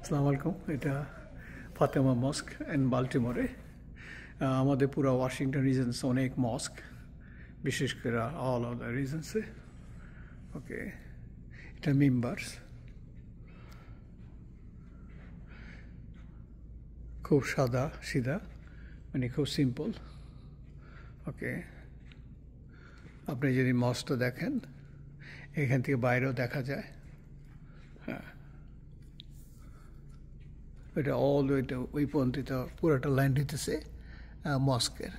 আসসালামু আলাইকুম। এটা ফাতেমা মস্ক ইন বাল্টিমোরে। আমাদের পুরো ওয়াশিংটন রিজনস অনেক মস্ক, বিশেষ করে অল অফ দ্য রিজনসে। ওকে, এটা মেম্বার্স, খুব সাদা সিধা, মানে খুব সিম্পল। ওকে, আপনি যদি মস্কটা দেখেন, এখান থেকে বাইরেও দেখা যায়। হ্যাঁ, এটা অল ওইটা ওই পন্থিত পুরোটা লাইন দিতেছে মস্কের।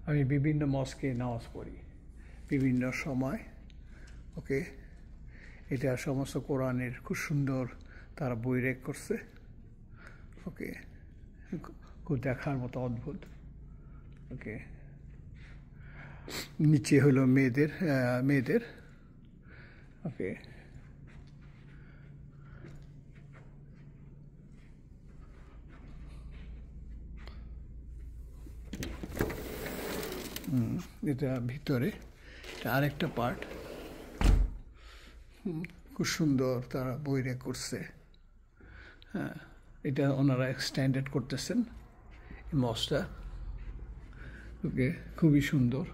আমি বিভিন্ন মস্কে নামাজ পড়ি বিভিন্ন সময়। ওকে, এটা সমস্ত কোরআনের খুব সুন্দর তারা বই রেক করছে। ওকে, খুব দেখার মতো অদ্ভুত। ওকে, নিচে হলো মেয়েদের। ওকে, এটা ভিতরে, এটা আরেকটা পার্ট। খুব সুন্দর তারা বই রেক করছে। হ্যাঁ, এটা ওনারা এক্সটেন্ডেড করতেছেন এই মসটা। ওকে, খুবই সুন্দর।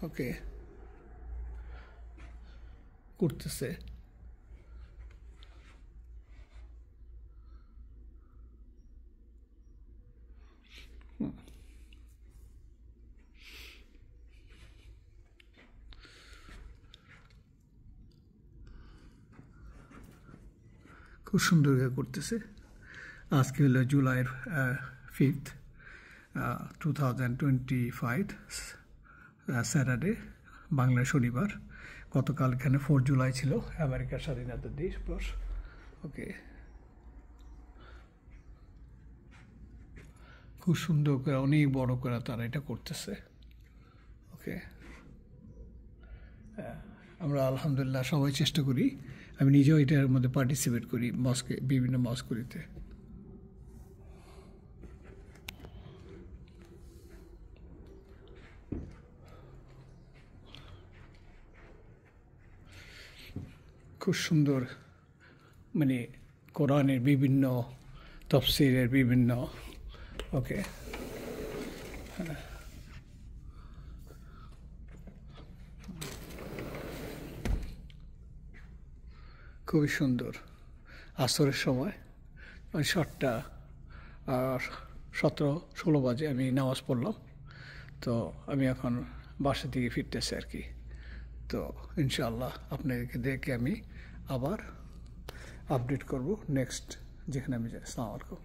ওকে, করতেছে। খুব সুন্দর করতেছে। আজকে হলো জুলাইয়ের 5th, 2025 স্যাটারডে, বাংলা শনিবার। গতকাল এখানে 4 জুলাই ছিল, আমেরিকার স্বাধীনতা দিবস। ওকে, খুব সুন্দর করে অনেক বড় করে তারা এটা করতেছে। ওকে, আমরা আলহামদুলিল্লাহ সবাই চেষ্টা করি। আমি নিজেও এটার মধ্যে পার্টিসিপেট করি মস্কে, বিভিন্ন মস্কগুলিতে। খুব সুন্দর, মানে কোরআনের বিভিন্ন তফসিরের বিভিন্ন। ওকে, খুবই সুন্দর। আসরের সময় 17-16 বাজে আমি নামাজ পড়লাম। তো আমি এখন বাসা থেকে ফিরতেছি আর কি। তো ইনশাআল্লাহ আপনাদেরকে দেখে আমি আবার আপডেট করব নেক্সট যেখানে আমি যাই। আসসালামু আলাইকুম।